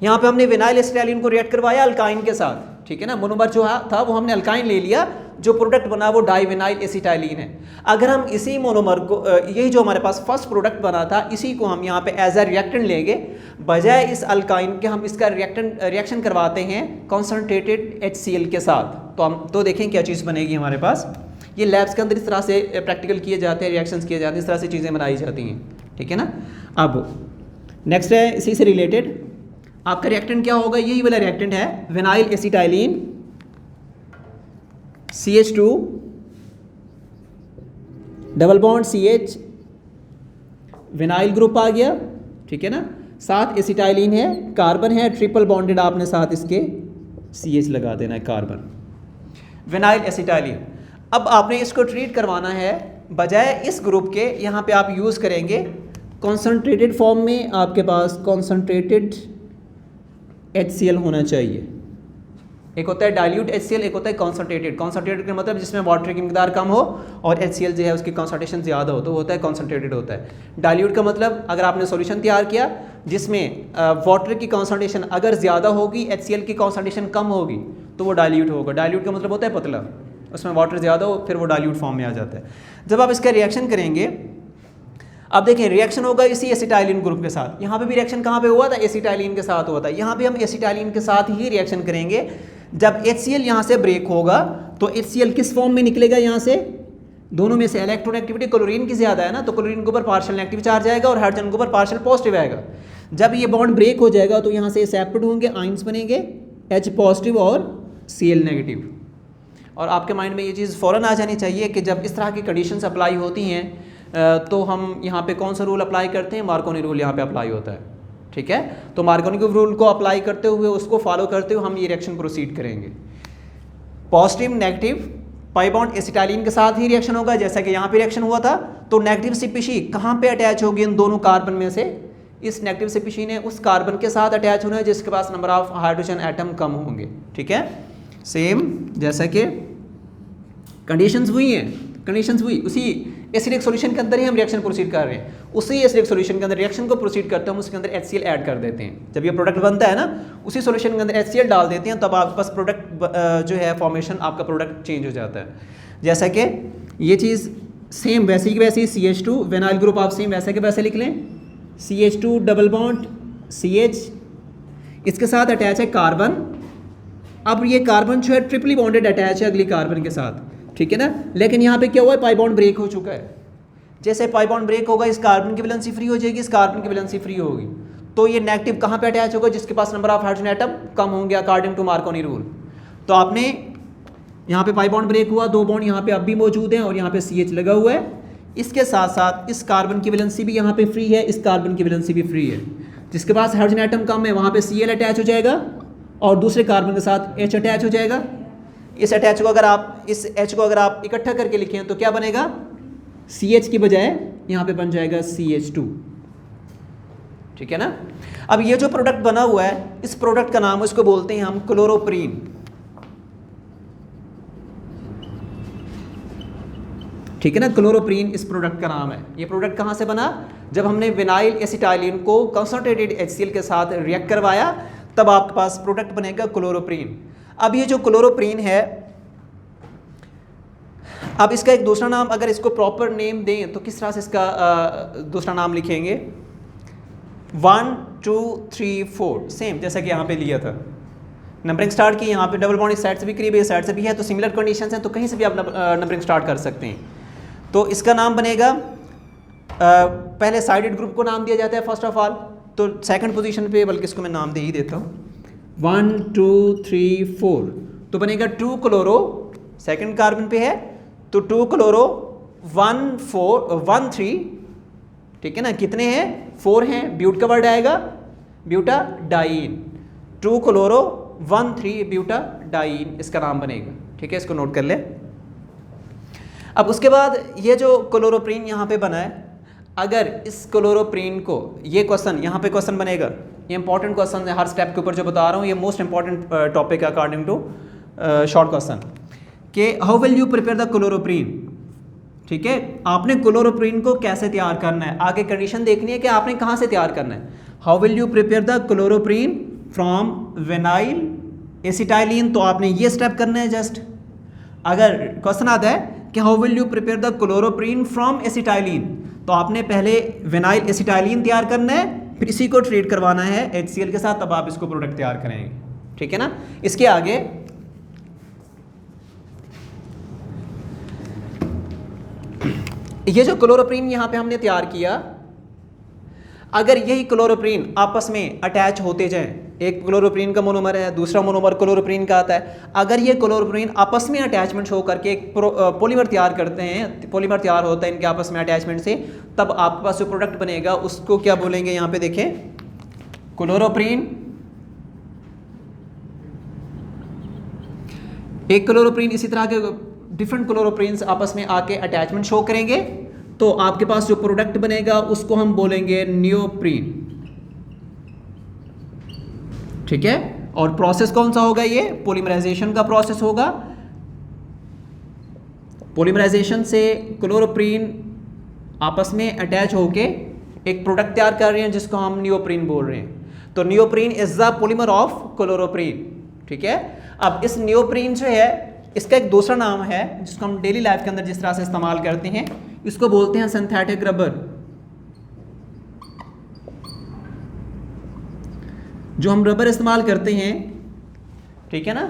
यहाँ पे हमने विनाइल एसिटाइलिन को रिएक्ट करवाया अल्काइन के साथ, ठीक है ना। मोनोमर जो था वो हमने अल्काइन ले लिया, जो प्रोडक्ट बना वो डाइविनाइल एसिटाइलिन है। अगर हम इसी मोनोमर को, यही जो हमारे पास फर्स्ट प्रोडक्ट बना था, इसी को हम यहाँ पे एज अ रिएक्टेंट लेंगे, बजाय इस अल्काइन के हम इसका रिएक्शन करवाते हैं कॉन्सनट्रेटेड HCl के साथ, तो देखें क्या चीज़ बनेगी हमारे पास। ये लैब्स के अंदर इस तरह से प्रैक्टिकल किए जाते हैं, रिएक्शंस किए जाते हैं, इस तरह से चीज़ें बनाई जाती हैं, ठीक है ना। अब नेक्स्ट है इसी से रिलेटेड, आपका रिएक्टेंट क्या होगा, यही वाला रिएक्टेंट है vinyl acetylene CH2 double bond CH, vinyl group आ गया, ठीक है ना। साथ एसिटाइलिन है, कार्बन है ट्रिपल बॉन्डेड, आपने साथ इसके CH लगा देना है, कार्बन विनाइल एसिटाइलिन। अब आपने इसको ट्रीट करवाना है, बजाय इस ग्रुप के यहाँ पे आप यूज़ करेंगे कॉन्सनट्रेटेड फॉर्म में, आपके पास कॉन्सनट्रेटेड HCl होना चाहिए। एक होता है डाइल्यूट HCl, एक होता है कॉन्सनट्रेटेड। कॉन्सनट्रेटेड का मतलब जिसमें वाटर की मिकदार कम हो और HCl जो है उसकी कॉन्सनट्रेशन ज़्यादा हो, तो वो होता है कॉन्सनट्रेटेड होता है। डाइल्यूट का मतलब अगर आपने सॉल्यूशन तैयार किया जिसमें वाटर की कॉन्सनट्रेशन अगर ज़्यादा होगी, HCl की कॉन्सनट्रेशन कम होगी, तो वो डाइल्यूट होगा। डाइल्यूट का मतलब होता है पतला, उसमें वाटर ज़्यादा हो फिर वो डाइल्यूट फॉर्म में आ जाता है। जब आप इसका रिएक्शन करेंगे, अब देखें रिएक्शन होगा इसी एसिटाइलिन ग्रुप के साथ। यहाँ पे भी रिएक्शन कहाँ पे हुआ था, एसिटाइलिन के साथ हुआ था। यहाँ पे हम एसिटाइलिन के साथ ही रिएक्शन करेंगे। जब HCl यहाँ से ब्रेक होगा तो HCl किस फॉर्म में निकलेगा, यहाँ से दोनों में से इलेक्ट्रॉन एक्टिविटी क्लोरीन की ज़्यादा है ना, तो क्लोरीन के ऊपर पार्शियल नेगेटिव चार्ज आएगा और हाइड्रोजन के ऊपर पार्शियल पॉजिटिव आएगा। जब ये बॉन्ड ब्रेक हो जाएगा तो यहाँ से सेपरेट होंगे, आइंस बनेंगे H पॉजिटिव और Cl नेगेटिव। और आपके माइंड में ये चीज़ फ़ौरन आ जानी चाहिए कि जब इस तरह की कंडीशंस अप्लाई होती हैं तो हम यहाँ पे कौन सा रूल अप्लाई करते हैं, मार्कोनी रूल यहाँ पे अप्लाई होता है, ठीक है। तो मार्कोनी के रूल को अप्लाई करते हुए, उसको फॉलो करते हुए हम ये रिएक्शन प्रोसीड करेंगे। Positive negative pi bond acetylene के साथ ही रिएक्शन होगा, जैसा कि यहाँ पे रिएक्शन हुआ था। तो नेगेटिव CpC कहाँ पे अटैच होगी, इन दोनों कार्बन में से इस नेगेटिव CpC ने उस कार्बन के साथ अटैच होना है जिसके पास नंबर ऑफ हाइड्रोजन एटम कम होंगे, ठीक है। सेम जैसा कि कंडीशंस हुई हैं, कंडीशंस हुई उसी एसिडिक सॉल्यूशन के अंदर ही हम रिएक्शन प्रोसीड कर रहे हैं। उसी एसिडिक सॉल्यूशन के अंदर रिएक्शन को प्रोसीड करते हैं, हम उसके अंदर HCl ऐड कर देते हैं। जब ये प्रोडक्ट बनता है ना, उसी सॉल्यूशन के अंदर HCl डाल देते हैं, तब आपके पास प्रोडक्ट जो है फॉर्मेशन आपका प्रोडक्ट चेंज हो जाता है। जैसा कि ये चीज़ सेम वैसे ही वैसे ही CH2 विनाइल ग्रुप आप सेम वैसे के वैसे लिख लें, CH2 डबल बॉन्ड CH, इसके साथ अटैच है कार्बन। अब ये कार्बन जो है ट्रिपली बॉन्डेड अटैच है अगली कार्बन के साथ, ठीक है ना। लेकिन यहाँ पे क्या हुआ है, पाई बॉन्ड ब्रेक हो चुका है। जैसे पाई बॉन्ड ब्रेक होगा, इस कार्बन की वैलेंसी फ्री हो जाएगी, इस कार्बन की वैलेंसी फ्री होगी, तो ये नेगेटिव कहाँ पे अटैच होगा, जिसके पास नंबर ऑफ हाइड्रोजन एटम कम होंगे अकॉर्डिंग टू मार्कोनी रूल। तो आपने यहाँ पे पाई बॉन्ड ब्रेक हुआ, 2 बॉन्ड यहाँ पे अब भी मौजूद हैं और यहाँ पे CH लगा हुआ है। इसके साथ साथ इस कार्बन की वैलेंसी भी यहाँ पे फ्री है, इस कार्बन की वैलेंसी भी फ्री है। जिसके पास हाइड्रोजन एटम कम है वहाँ पे Cl अटैच हो जाएगा और दूसरे कार्बन के साथ H अटैच हो जाएगा। इस अटैच को अगर आप, इस H को अगर आप इकट्ठा करके लिखें तो क्या बनेगा, CH की बजाय यहाँ पे बन जाएगा CH2, ठीक है ना। अब ये जो प्रोडक्ट बना हुआ है, इस प्रोडक्ट का नाम इसको बोलते हैं हम क्लोरोप्रीन, ठीक है ना। क्लोरोप्रीन इस प्रोडक्ट का नाम है। ये प्रोडक्ट कहाँ से बना? जब हमने विनाइल एसिटाइलिन को कंसंट्रेटेड HCl के साथ रिएक्ट करवाया तब आपके पास प्रोडक्ट बनेगा क्लोरोप्रीन। अब ये जो क्लोरोप्रीन है, अब इसका एक दूसरा नाम अगर इसको प्रॉपर नेम दें तो किस तरह से इसका दूसरा नाम लिखेंगे? 1 2 3 4 सेम जैसा कि यहाँ पे लिया था, नंबरिंग स्टार्ट की। यहाँ पे डबल बॉन्ड इस साइड से भी करीब है, इस साइड से भी है, तो सिमिलर कंडीशंस हैं, तो कहीं से भी आप नंबरिंग स्टार्ट कर सकते हैं। तो इसका नाम बनेगा, पहले साइडेड ग्रुप को नाम दिया जाता है फर्स्ट ऑफ ऑल, तो सेकंड पोजीशन पे, बल्कि इसको मैं नाम दे ही देता हूँ 1 2 3 4, तो बनेगा 2 क्लोरो, सेकंड कार्बन पे है तो 2 क्लोरो 1 4 1 3, ठीक है ना। कितने हैं? 4 हैं। ब्यूट का वर्ड आएगा ब्यूटाडाइन, 2 क्लोरो 1 3 ब्यूटाडाइन इसका नाम बनेगा, ठीक है। इसको नोट कर ले। अब उसके बाद ये जो क्लोरोप्रीन यहाँ पे बना है, अगर इस क्लोरोप्रीन को, ये क्वेश्चन यहाँ पे क्वेश्चन बनेगा, ये इंपॉर्टेंट क्वेश्चन है हर स्टेप के ऊपर जो बता रहा हूँ, ये मोस्ट इंपॉर्टेंट टॉपिक है अकॉर्डिंग टू शॉर्ट क्वेश्चन, कि how will you prepare the chloroprene, ठीक है। आपने क्लोरोप्रीन को कैसे तैयार करना है, आगे कंडीशन देखनी है कि आपने कहाँ से तैयार करना है। How will you prepare the chloroprene from vinyl acetylene, तो आपने ये स्टेप करना है जस्ट। अगर क्वेश्चन आता है कि how will you prepare the chloroprene from acetylene, तो आपने पहले विनाइल एसिटाइलिन तैयार करना है, फिर इसी को ट्रीट करवाना है HCl के साथ, तब आप इसको प्रोडक्ट तैयार करेंगे, ठीक है ना। इसके आगे ये जो क्लोरोप्रीन यहाँ पे हमने तैयार किया, अगर यही क्लोरोप्रीन आपस में अटैच होते जाएं, एक क्लोरोप्रीन का मोनोमर है, दूसरा मोनोमर क्लोरोप्रीन का आता है, अगर ये क्लोरोप्रीन आपस में अटैचमेंट शो करके एक पॉलीमर तैयार करते हैं, पॉलीमर तैयार होता है इनके आपस में अटैचमेंट से, तब आपके पास जो प्रोडक्ट बनेगा उसको क्या बोलेंगे? यहाँ पे देखें, क्लोरोप्रीन, एक क्लोरोप्रीन इसी तरह के डिफरेंट क्लोरोप्रीन्स आपस में आके अटैचमेंट शो करेंगे, तो आपके पास जो प्रोडक्ट बनेगा उसको हम बोलेंगे नियोप्रीन, ठीक है। और प्रोसेस कौन सा होगा? ये पॉलीमराइजेशन का प्रोसेस होगा। पॉलीमराइजेशन से क्लोरोप्रीन आपस में अटैच होके एक प्रोडक्ट तैयार कर रहे हैं जिसको हम नियोप्रीन बोल रहे हैं। तो neoprene is the polymer of chloroprene, ठीक है। अब इस नियोप्रीन जो है, इसका एक दूसरा नाम है जिसको हम डेली लाइफ के अंदर जिस तरह से इस्तेमाल करते हैं, इसको बोलते हैं सिंथेटिक रबर। जो हम रबर इस्तेमाल करते हैं, ठीक है ना,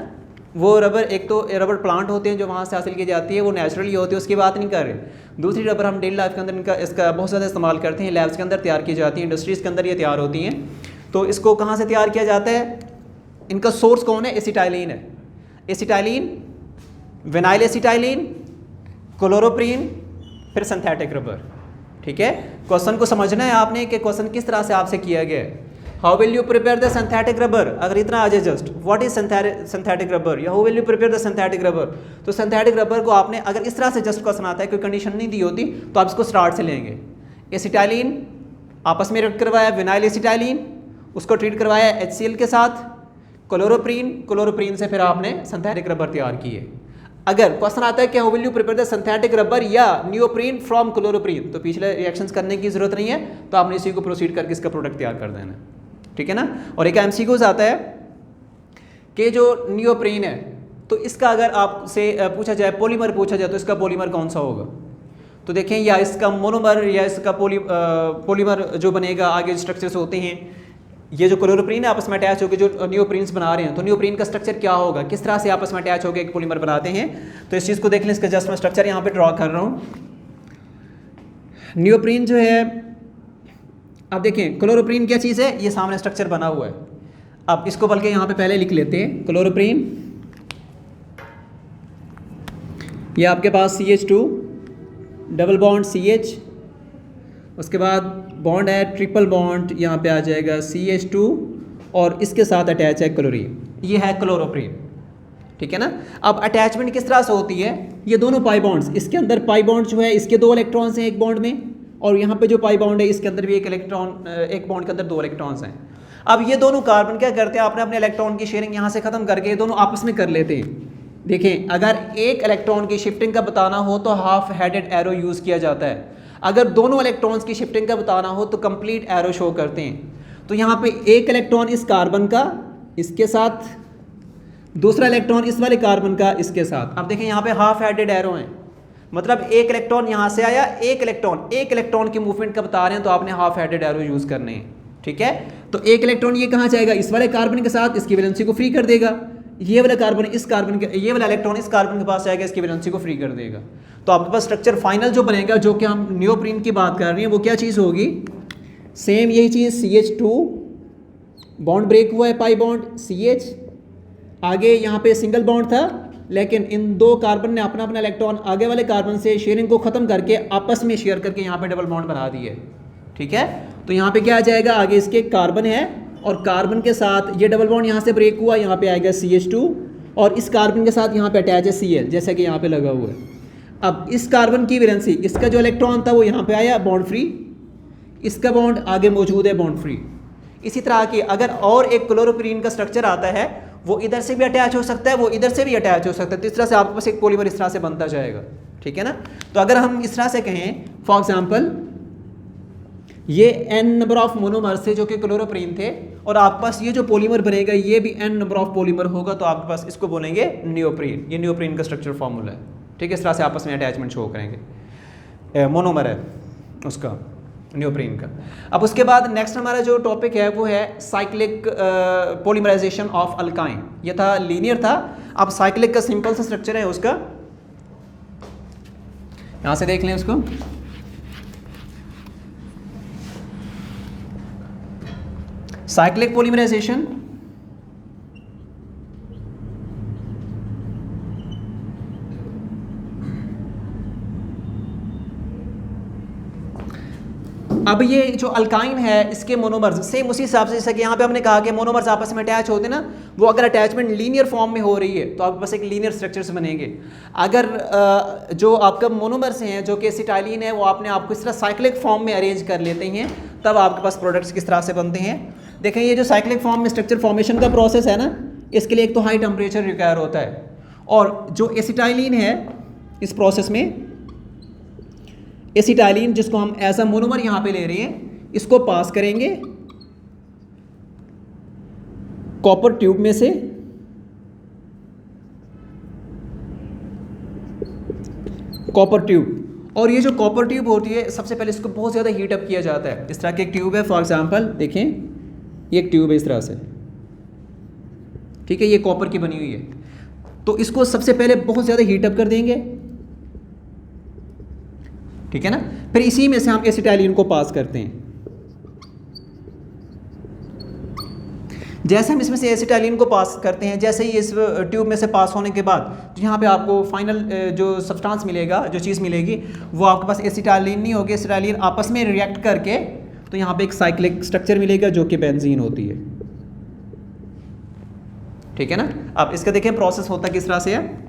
वो रबर, एक तो रबर प्लांट होते हैं जो वहाँ से हासिल की जाती है, वो नेचुरली होती है, उसकी बात नहीं कर रहे। दूसरी रबर हम डेली लाइफ के अंदर इसका बहुत ज़्यादा इस्तेमाल करते हैं, लैब्स के अंदर तैयार की जाती है, इंडस्ट्रीज़ के अंदर ये तैयार होती हैं। तो इसको कहाँ से तैयार किया जाता है? इनका सोर्स कौन है? एसिटाइलिन है। एसिटाइलिन, विनाइल एसिटाइलिन, क्लोरोप्रीन, फिर सिंथेटिक रबर, ठीक है। क्वेश्चन को समझना है आपने कि क्वेश्चन किस तरह से आपसे किया गया है। How will you prepare the synthetic rubber, अगर इतना आ जाए just, what is synthetic rubber, या how will you prepare the synthetic rubber, तो सिंथेटिक रबर को आपने, अगर इस तरह से जस्ट क्वेश्चन आता है, कोई कंडीशन नहीं दी होती, तो आप इसको स्टार्ट से लेंगे। एसिटाइलिन आपस में रिएक्ट करवाया, विनाइल एसिटाइलिन, उसको ट्रीट करवाया HCl के साथ, क्लोरोप्रीन, क्लोरोप्रीन से फिर आपने सिंथेटिक रबर तैयार किए। अगर क्वेश्चन आता है कि how will you prepare the synthetic rubber या नियोप्रीन फ्रॉम क्लोरोप्रीन, तो पिछले रिएक्शंस करने की जरूरत नहीं है, तो आपने इसी को प्रोसीड करके इसका प्रोडक्ट तैयार कर देना, ठीक है ना। और एक MCQs आता है कि जो नियोप्रीन है, तो इसका अगर आपसे पूछा जाए, पॉलीमर पूछा जाए, तो इसका पॉलीमर कौन सा होगा? तो देखें, या इसका मोनोमर या इसका पॉलीमर जो बनेगा, आगे स्ट्रक्चर्स होते हैं, ये जो क्लोरोप्रीन है आपस में अटैच होकर जो नियोप्रीन्स बना रहे हैं, तो नियोप्रीन का स्ट्रक्चर क्या होगा, किस तरह से आपस में अटैच होकर एक पॉलीमर बनाते हैं, तो इस चीज़ को देख लें। इसका जस्ट मैं स्ट्रक्चर यहाँ पे ड्रॉ कर रहा हूँ। नियोप्रीन जो है, अब देखें क्लोरोप्रीन क्या चीज़ है, ये सामने स्ट्रक्चर बना हुआ है। अब इसको बल्कि यहाँ पे पहले लिख लेते हैं, क्लोरोप्रीन, ये आपके पास CH2 डबल बॉन्ड CH, उसके बाद बॉन्ड है ट्रिपल बॉन्ड, यहाँ पे आ जाएगा CH2 और इसके साथ अटैच है क्लोरीन, ये है क्लोरोप्रीन, ठीक है ना। अब अटैचमेंट किस तरह से होती है, ये दोनों पाई बॉन्ड्स, इसके अंदर पाई बॉन्ड जो है, इसके 2 इलेक्ट्रॉन्स हैं एक बॉन्ड में, और यहाँ पे जो पाई बॉन्ड है इसके अंदर भी एक इलेक्ट्रॉन, एक बॉन्ड के अंदर 2 इलेक्ट्रॉन्स हैं। अब ये दोनों कार्बन क्या करते हैं, आपने अपने इलेक्ट्रॉन की शेयरिंग यहाँ से ख़त्म करके ये दोनों आपस में कर लेते हैं, देखें, अगर एक इलेक्ट्रॉन की शिफ्टिंग का बताना हो तो हाफ हेडेड एरो यूज़ किया जाता है, अगर दोनों इलेक्ट्रॉन्स की शिफ्टिंग का बताना हो तो कंप्लीट एरो शो करते हैं। तो यहाँ पे एक इलेक्ट्रॉन इस कार्बन का इसके साथ, दूसरा इलेक्ट्रॉन इस वाले कार्बन का इसके साथ। अब देखें यहाँ पे हाफ हेडेड एरो हैं, मतलब एक इलेक्ट्रॉन यहाँ से आया, एक इलेक्ट्रॉन की मूवमेंट का बता रहे हैं तो आपने हाफ हेडेड एरो यूज़ करने हैं। ठीक है, तो एक इलेक्ट्रॉन ये कहाँ जाएगा, इस वाले कार्बन के साथ, इसकी वैलेंसी को फ्री कर देगा। ये वाला कार्बन इस कार्बन के, ये वाला इलेक्ट्रॉन इस कार्बन के पास जाएगा, इसकी वैलेंसी को फ्री कर देगा। तो आपके पास स्ट्रक्चर फाइनल जो बनेगा, जो कि हम नियोप्रीन की बात कर रहे हैं, वो क्या चीज़ होगी, सेम यही चीज़, CH2 बॉन्ड ब्रेक हुआ है, पाई बॉन्ड CH, आगे यहाँ पे सिंगल बॉन्ड था, लेकिन इन दो कार्बन ने अपना अपना इलेक्ट्रॉन आगे वाले कार्बन से शेयरिंग को ख़त्म करके आपस में शेयर करके यहाँ पे डबल बॉन्ड बना दिए। ठीक है, तो यहाँ पे क्या आ जाएगा, आगे इसके कार्बन है और कार्बन के साथ ये डबल बॉन्ड यहाँ से ब्रेक हुआ, यहाँ पे आएगा CH2 और इस कार्बन के साथ यहाँ पे अटैच है Cl, जैसा कि यहाँ पे लगा हुआ है। अब इस कार्बन की वैलेंसी, इसका जो इलेक्ट्रॉन था वो यहाँ पे आया बॉन्ड फ्री, इसका बॉन्ड आगे मौजूद है बॉन्ड फ्री। इसी तरह की अगर और एक क्लोरोप्रीन का स्ट्रक्चर आता है, वो इधर से भी अटैच हो सकता है, वो इधर से भी अटैच हो सकता है, तो इस तरह से आपके पास एक पॉलीमर इस तरह से बनता जाएगा। ठीक है ना, तो अगर हम इस तरह से कहें, फॉर एग्जांपल ये n नंबर ऑफ मोनोमर थे जो कि क्लोरोप्रीन थे, और आपके पास ये जो पॉलीमर बनेगा ये भी n नंबर ऑफ पॉलीमर होगा, तो आपके पास इसको बोलेंगे नियोप्रीन। ये नियोप्रीन का स्ट्रक्चर फॉर्मूला है। ठीक है, इस तरह से आपस में अटैचमेंट शो करेंगे, मोनोमर है उसका, नियोप्रीन का। अब उसके बाद नेक्स्ट हमारा जो टॉपिक है वो है साइक्लिक पॉलीमराइजेशन ऑफ अल्काइन। ये था लीनियर था, अब साइक्लिक का सिंपल सा स्ट्रक्चर है उसका, यहाँ से देख लें उसको। साइक्लिक पॉलीमराइजेशन अब ये जो अल्काइन है इसके मोनोमर्स सेम उसी हिसाब से, जैसा कि यहाँ पे हमने कहा कि मोनोमर्स आपस में अटैच होते हैं ना, वो अगर अटैचमेंट लीनियर फॉर्म में हो रही है तो आपके पास एक लीनियर स्ट्रक्चर्स बनेंगे। अगर जो आपका मोनोमर्स हैं जो कि एसिटाइलिन है, वो आपने आपको इस तरह साइक्लिक फॉर्म में अरेंज कर लेते हैं, तब आपके पास प्रोडक्ट्स किस तरह से बनते हैं। देखें, ये जो साइक्लिक फॉर्म में स्ट्रक्चर फॉर्मेशन का प्रोसेस है ना, इसके लिए एक तो हाई टेम्परेचर रिक्वायर होता है, और जो एसिटाइलिन है इस प्रोसेस में, एसिटाइलिन जिसको हम एज अ मोनोमर यहाँ पे ले रहे हैं, इसको पास करेंगे कॉपर ट्यूब में से, कॉपर ट्यूब, और ये जो कॉपर ट्यूब होती है सबसे पहले इसको बहुत ज़्यादा हीट अप किया जाता है। इस तरह की एक ट्यूब है, फॉर एग्जांपल देखें, ये एक ट्यूब है इस तरह से, ठीक है, ये कॉपर की बनी हुई है, तो इसको सबसे पहले बहुत ज़्यादा हीट अप कर देंगे, ठीक है ना, फिर इसी में से हम एसिटाइलिन को पास करते हैं। जैसे हम इसमें से एसिटाइलिन को पास करते हैं, जैसे ही इस ट्यूब में से पास होने के बाद तो यहाँ पे आपको फाइनल जो सब्सटेंस मिलेगा, जो चीज़ मिलेगी, वो आपके पास एसिटाइलिन नहीं होगी, एसिटाइलिन आपस में रिएक्ट करके तो यहाँ पे एक साइक्लिक स्ट्रक्चर मिलेगा जो कि बेंजीन होती है। ठीक है ना, अब इसका देखें प्रोसेस होता किस तरह से है।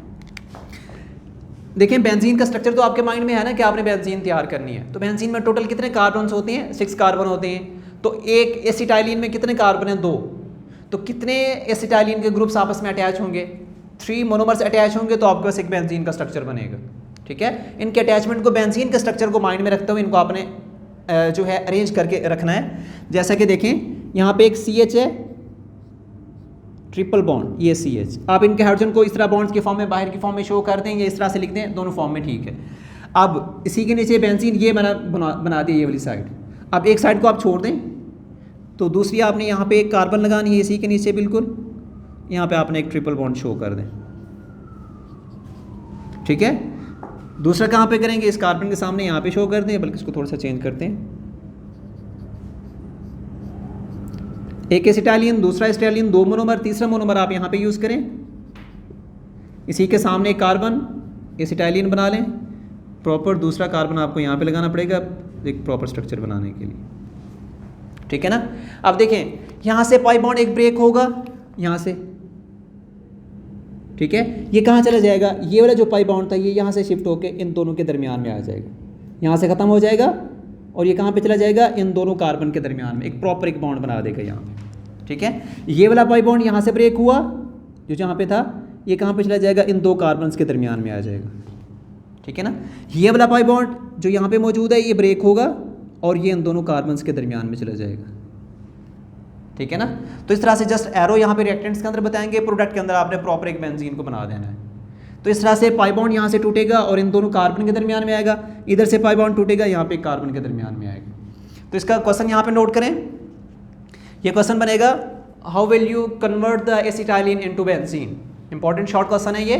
देखें, बेंजीन का स्ट्रक्चर तो आपके माइंड में है ना कि आपने बेंजीन तैयार करनी है, तो बेंजीन में टोटल कितने कार्बन होते हैं, 6 कार्बन होते हैं, तो एक एसिटाइलिन में कितने कार्बन हैं, 2, तो कितने एसिटाइलिन के ग्रुप्स आपस में अटैच होंगे, 3 मोनोमर्स अटैच होंगे, तो आपके पास एक बेंजीन का स्ट्रक्चर बनेगा। ठीक है, इनके अटैचमेंट को, बेंजीन के स्ट्रक्चर को माइंड में रखते हुए इनको आपने जो है अरेंज करके रखना है। जैसा कि देखें, यहाँ पे एक CH है, ट्रिपल बॉन्ड, ये CH, आप इनके हाइड्रोजन को इस तरह बॉन्ड्स के फॉर्म में, बाहर की फॉर्म में शो कर दें, या इस तरह से लिख दें, दोनों फॉर्म में ठीक है। अब इसी के नीचे बेंजीन ये बना दिया ये वाली साइड, अब एक साइड को आप छोड़ दें तो दूसरी आपने यहाँ पे एक कार्बन लगानी है इसी के नीचे, बिल्कुल यहाँ पे आपने एक ट्रिपल बॉन्ड शो कर दें। ठीक है, दूसरा कहाँ पे करेंगे, इस कार्बन के सामने यहाँ पे शो कर दें, बल्कि इसको थोड़ा सा चेंज करते हैं, एक एसिटाइलिन, दूसरा एसिटाइलिन, 2 मोनोमर, तीसरा मोनोमर आप यहाँ पे यूज़ करें, इसी के सामने एक कार्बन एसिटाइलिन बना लें प्रॉपर, दूसरा कार्बन आपको यहाँ पे लगाना पड़ेगा एक प्रॉपर स्ट्रक्चर बनाने के लिए। ठीक है ना, अब देखें, यहाँ से पाई बॉन्ड एक ब्रेक होगा यहाँ से, ठीक है, ये कहाँ चला जाएगा, ये वाला जो पाई बॉन्ड था ये यहाँ से शिफ्ट होकर इन दोनों के दरमियान में आ जाएगा, यहाँ से ख़त्म हो जाएगा, और ये कहाँ पे चला जाएगा, इन दोनों कार्बन के दरमियान में एक प्रॉपर एक बॉन्ड बना देगा यहाँ पे। ठीक है, ये वाला पाई बॉन्ड यहाँ से ब्रेक हुआ जो जहाँ पे था, ये कहाँ पे चला जाएगा, इन दो कार्बन्स के दरमियान में आ जाएगा, ठीक है ना। ये वाला पाई बॉन्ड जो यहाँ पे मौजूद है ये ब्रेक होगा और ये इन दोनों कार्बन्स के दरमियान में चला जाएगा, ठीक है ना। तो इस तरह से जस्ट एरो यहाँ पे रिएक्टेंट्स के अंदर बताएंगे, प्रोडक्ट के अंदर आपने प्रॉपर एक बेंजीन को बना देना है। तो इस तरह से पाई बॉन्ड यहाँ से टूटेगा और इन दोनों कार्बन के दरमियान में आएगा, इधर से पाई बॉन्ड टूटेगा यहाँ पे कार्बन के दरमियान में आएगा। तो इसका क्वेश्चन यहाँ पे नोट करें, ये क्वेश्चन बनेगा how will you convert the acetylene into benzene. Important short question है ये,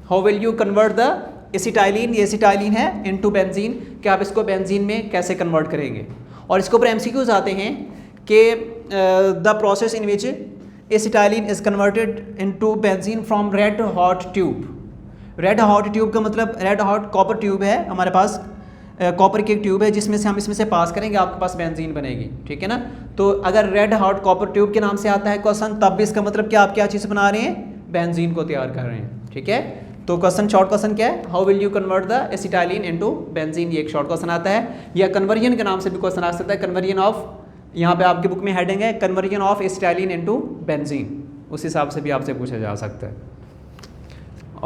how will you convert the acetylene, ये एसिटाइलिन है, इनटू बेंजीन, कि आप इसको बेंजीन में कैसे कन्वर्ट करेंगे। और इसके ऊपर एमसीक्यूज आते हैं कि the process in which acetylene is converted into benzene from red hot tube. Red hot tube का मतलब रेड हॉट कॉपर ट्यूब है हमारे पास, कॉपर की एक ट्यूब है जिसमें से हम इसमें से पास करेंगे, आपके पास बेंजीन बनेगी, ठीक है ना। तो अगर रेड हॉट कॉपर ट्यूब के नाम से आता है क्वेश्चन, तब भी इसका मतलब क्या, आप क्या चीज़ बना रहे हैं, बेंजीन को तैयार कर रहे हैं, ठीक है। तो क्वेश्चन, शॉर्ट क्वेश्चन क्या है, how will you convert the acetylene into benzene, ये एक शॉर्ट क्वेश्चन आता है। या कन्वर्जन के नाम से भी क्वेश्चन आ सकता है, कन्वर्जन ऑफ, यहाँ पे आपकी बुक में हेडिंग है conversion of acetylene into benzene, उस हिसाब से भी आपसे पूछा जा सकता है।